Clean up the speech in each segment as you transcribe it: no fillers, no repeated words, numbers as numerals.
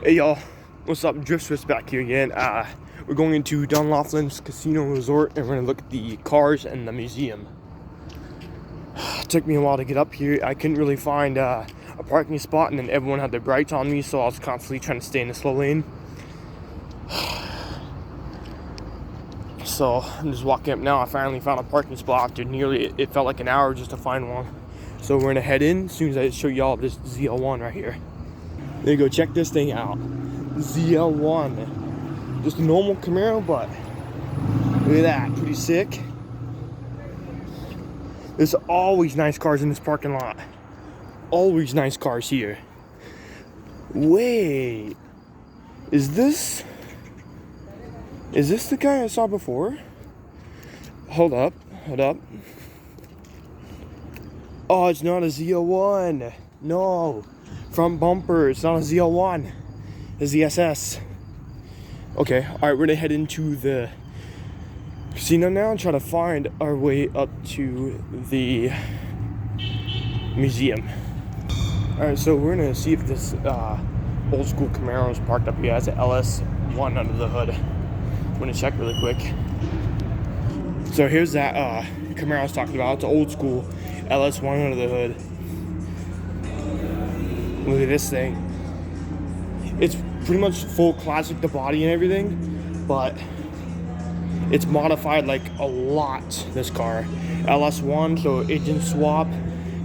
Hey y'all, what's up? Drift Swiss back here again. We're going into Laughlin's Casino Resort and we're gonna look at the cars and the museum. It took me a while to get up here. I couldn't really find a parking spot, and then everyone had their brights on me, so I was constantly trying to stay in the slow lane. So I'm just walking up now. I finally found a parking spot after it felt like an hour just to find one. So we're gonna head in as soon as I show y'all this ZL1 right here. There you go, check this thing out. ZL1. Just a normal Camaro, but look at that, pretty sick. There's always nice cars in this parking lot. Always nice cars here. Wait, is this the guy I saw before? Hold up. Oh, it's not a ZL1. No. Front bumper, it's not a ZL1, it's the SS. Okay, alright, we're gonna head into the casino now and try to find our way up to the museum. Alright, so we're gonna see if this old school Camaro is parked up here. It has an LS1 under the hood. I'm gonna check really quick. So here's that Camaro I was talking about. It's an old school LS1 under the hood. Look at this thing. It's pretty much full classic, the body and everything, but it's modified like a lot, this car. LS1, so engine swap,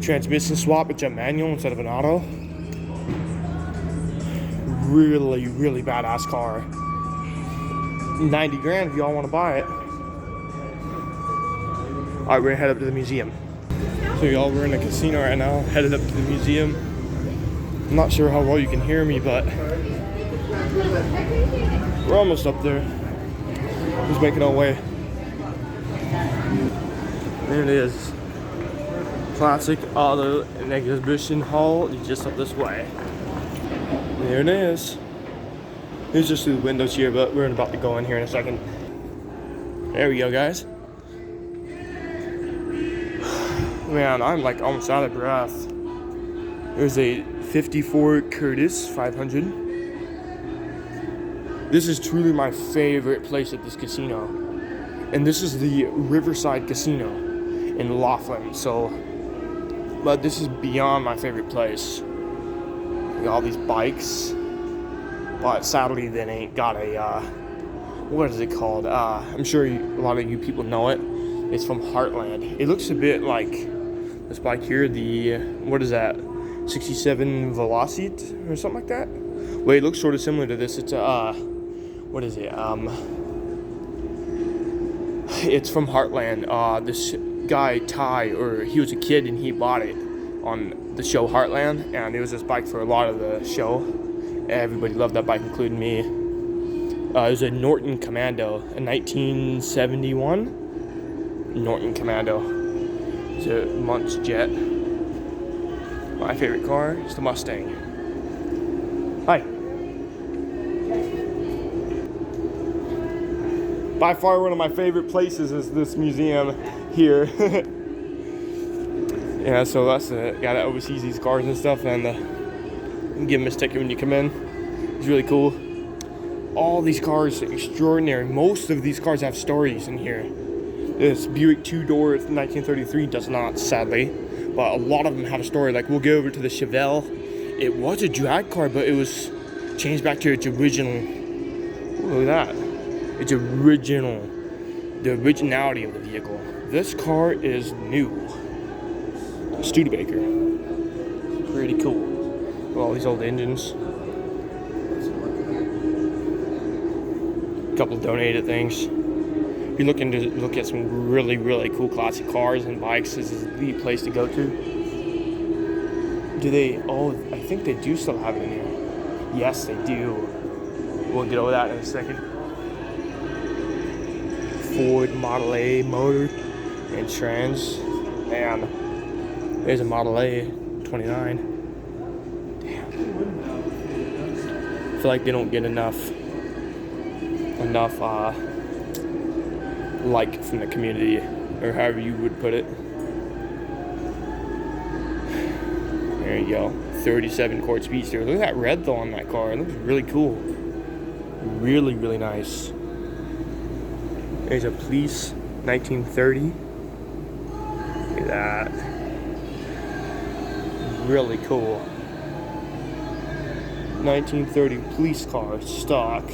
transmission swap, it's a manual instead of an auto. Really, really badass car. 90 grand if y'all want to buy it. Alright, we're gonna head up to the museum. So y'all, we're in a casino right now, headed up to the museum. I'm not sure how well you can hear me, but we're almost up there. Just making our way. There it is. Classic Auto and Exhibition Hall is just up this way. There it is. It's just through the windows here, but we're about to go in here in a second. There we go, guys. Man, I'm like almost out of breath. There's a 54 Curtis 500. This is truly my favorite place at this casino. And this is the Riverside Casino in Laughlin. But this is beyond my favorite place. Got all these bikes. But sadly they ain't got a, what is it called? I'm sure a lot of you people know it. It's from Heartland. It looks a bit like this bike here, the, what is that? 67 Velocite or something like that. Wait, it looks sort of similar to this. It's what is it? It's from Heartland. This guy Ty, or he was a kid and he bought it on the show Heartland, and it was this bike for a lot of the show. Everybody loved that bike, including me. It was a Norton Commando, a 1971 Norton Commando. It's a Munch Jet. My favorite car is the Mustang. Hi. By far one of my favorite places is this museum here. Yeah, so that's it. Gotta oversee these cars and stuff, and give them a sticker when you come in. It's really cool. All these cars are extraordinary. Most of these cars have stories in here. This Buick two-door 1933 does not, sadly. But a lot of them have a story. Like, we'll go over to the Chevelle. It was a drag car, but it was changed back to its original. Ooh, look at that. It's original. The originality of the vehicle. This car is new. Studebaker. Pretty cool. With all these old engines. A couple donated things. If you're looking to look at some really, really cool classic cars and bikes, this is the place to go to. Do they? Oh, I think they do still have it in here. Yes, they do. We'll get over that in a second. Ford Model A motor and trans. Man, there's a Model A 29. Damn. I feel like they don't get enough like from the community, or however you would put it. There you go. 37 Court Speedster. Look at that red though on that car. It looks really cool. Really, really nice. There's a police 1930. Look at that. Really cool. 1930 police car, stock.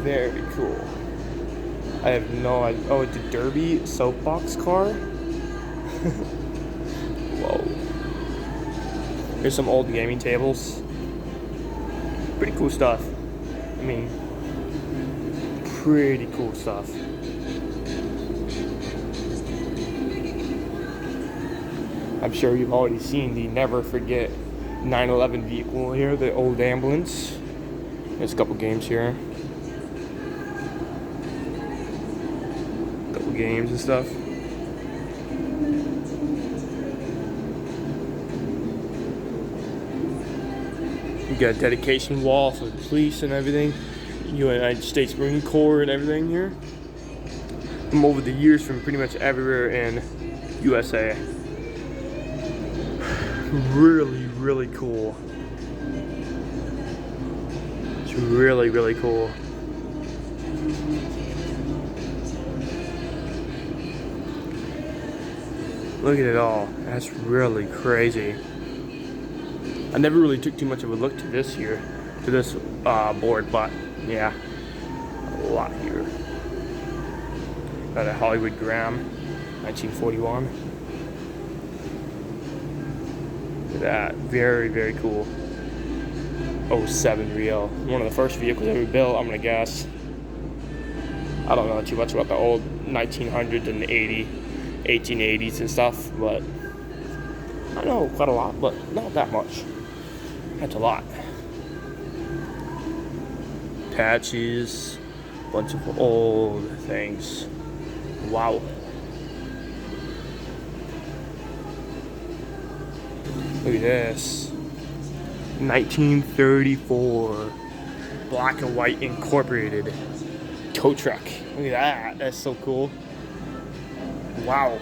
Very cool. I have no idea. Oh, it's a Derby soapbox car? Whoa. Here's some old gaming tables. Pretty cool stuff. I mean, pretty cool stuff. I'm sure you've already seen the never forget 911 vehicle here, the old ambulance. There's a couple games here. Couple games and stuff. You got a dedication wall for the police and everything. United States Marine Corps and everything here. From over the years from pretty much everywhere in USA. Really, really cool. It's really, really cool. Look at it all. That's really crazy. I never really took too much of a look to this here, to this board, but yeah, a lot here. Got a Hollywood Graham, 1941. Look at that, very, very cool. 07 Rio, one of the first vehicles ever built, I'm gonna guess. I don't know too much about the old 1900s and 1880s and stuff, but I know quite a lot, but not that much. That's a lot. Patches, bunch of old things. Wow. Look at this. 1934. Black and white incorporated tow truck. Look at that. That's so cool. Wow.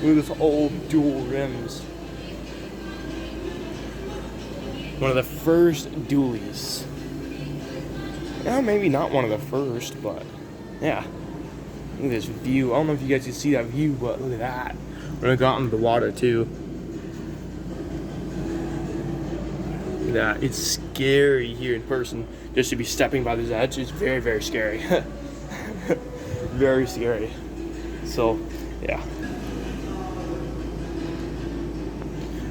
Look at this old dual rims. One of the first dualies. Yeah, maybe not one of the first, but yeah. Look at this view. I don't know if you guys can see that view, but look at that. We're gonna go out into the water too. Look at that. It's scary here in person just to be stepping by this edge. It's very, very scary. Very scary. So, yeah.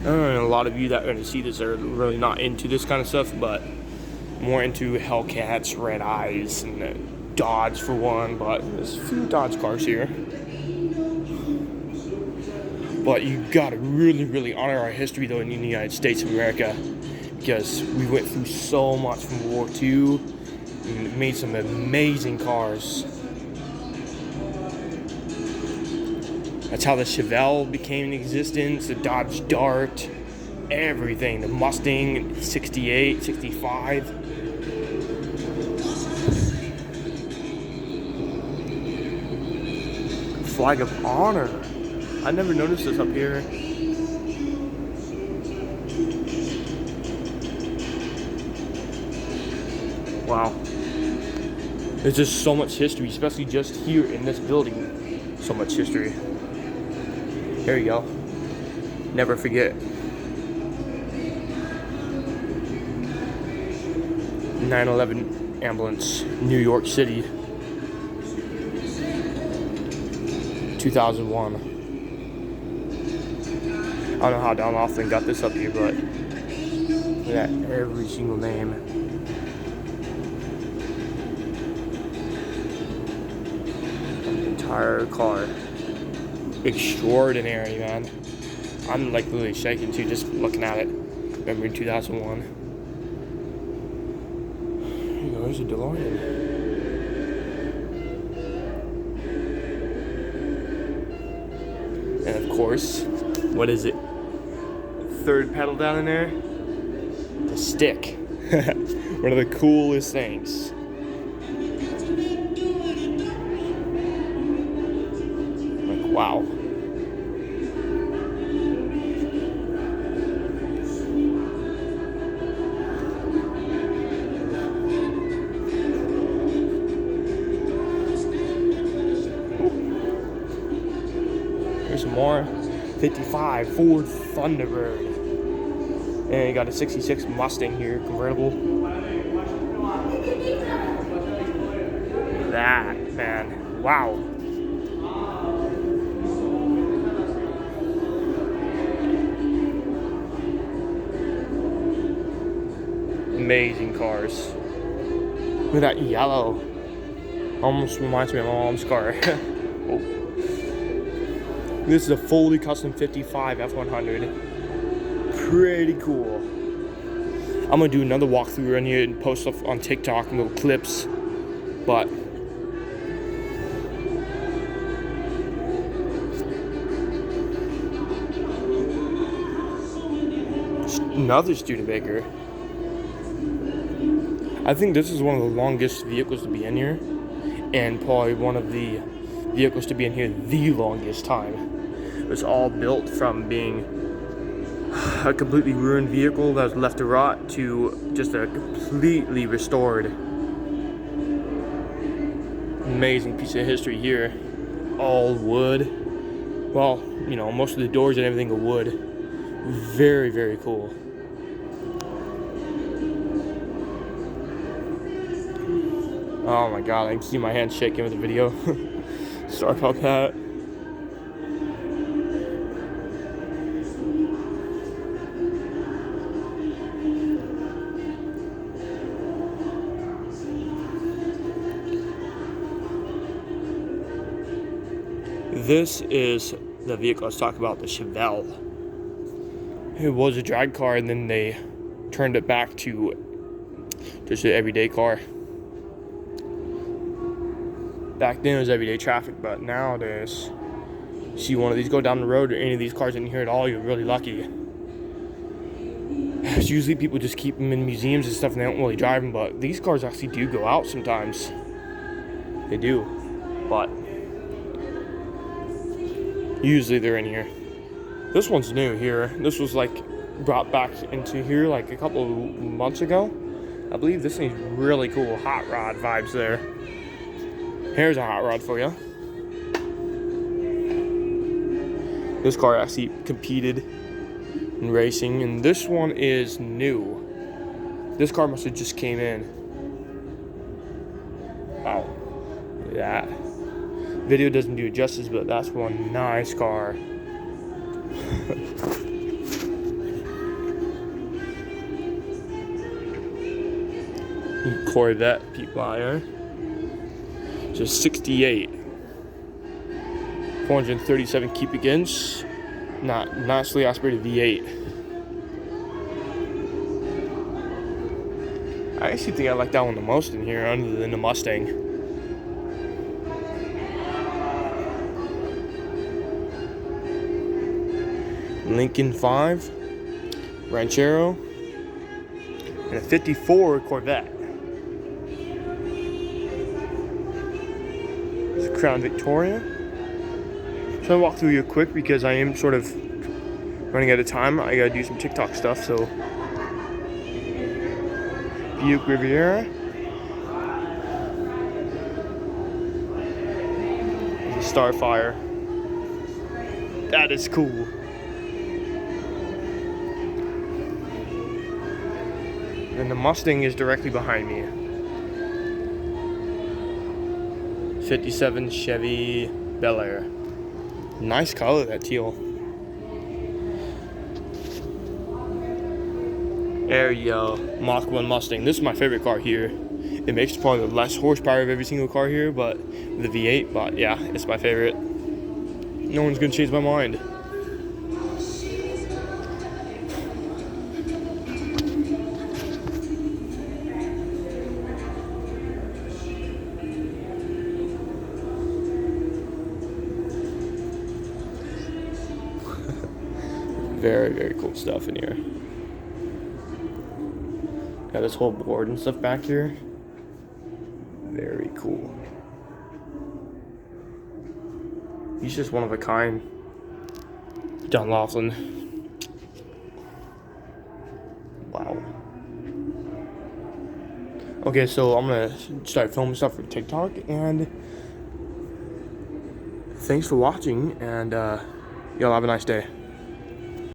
I don't know, a lot of you that are going to see this are really not into this kind of stuff, but more into Hellcats, Red Eyes, and Dodge for one, but there's a few Dodge cars here. But you gotta really, really honor our history though in the United States of America, because we went through so much from World War II and made some amazing cars. That's how the Chevelle became in existence, the Dodge Dart, everything. The Mustang, 68, 65. Flag of Honor. I never noticed this up here. Wow. There's just so much history, especially just here in this building. So much history. There you go. Never forget. 911 ambulance, New York City. 2001. I don't know how Laughlin got this up here, but look at every single name. The entire car. Extraordinary, man. I'm like literally shaking too just looking at it. Remember in 2001. Here you go, there's a DeLorean. And of course, what is it? Third pedal down in there? The stick. One of the coolest things. Here's some more. 55 Ford Thunderbird. And you got a 66 Mustang here, convertible. Look at that, man. Wow. Amazing cars. Look at that yellow. Almost reminds me of my mom's car. Oh. This is a fully custom 55 F100. Pretty cool. I'm gonna do another walkthrough around here and post stuff on TikTok and little clips. But another Studebaker. I think this is one of the longest vehicles to be in here, and probably one of the vehicles to be in here the longest time. It was all built from being a completely ruined vehicle that was left to rot to just a completely restored. Amazing piece of history here. All wood. Well, you know, most of the doors and everything are wood. Very, very cool. Oh my god, I can see my hand shaking with the video. Sorry about that. This is the vehicle I was talking about, the Chevelle. It was a drag car and then they turned it back to just an everyday car. Back then it was everyday traffic, but nowadays, see one of these go down the road or any of these cars in here at all, you're really lucky. It's usually people just keep them in museums and stuff and they don't really drive them, but these cars actually do go out sometimes. They do, but usually they're in here. This one's new here. This was like brought back into here like a couple of months ago. I believe this thing's really cool. Hot rod vibes there. Here's a hot rod for you. This car actually competed in racing, and this one is new. This car must have just came in. Wow. Look at that. Video doesn't do it justice, but that's one nice car. Corvette Pete Meyer. Just 68. 437 cubic inch. Not nicely aspirated V8. I actually think I like that one the most in here, other than the Mustang. Lincoln 5, Ranchero, and a 54 Corvette. It's a Crown Victoria. So I'll walk through you quick because I am sort of running out of time. I gotta do some TikTok stuff, so. Buick Riviera. Starfire. That is cool. And the Mustang is directly behind me. 57 Chevy Bel Air. Nice color, that teal. There you go. Mach 1 Mustang. This is my favorite car here. It makes probably the less horsepower of every single car here, but the V8, but yeah, it's my favorite. No one's gonna change my mind. Very, very cool stuff in here. Got this whole board and stuff back here. Very cool. He's just one of a kind. John Laughlin. Wow. Okay, so I'm gonna start filming stuff for TikTok, and thanks for watching, and Y'all have a nice day.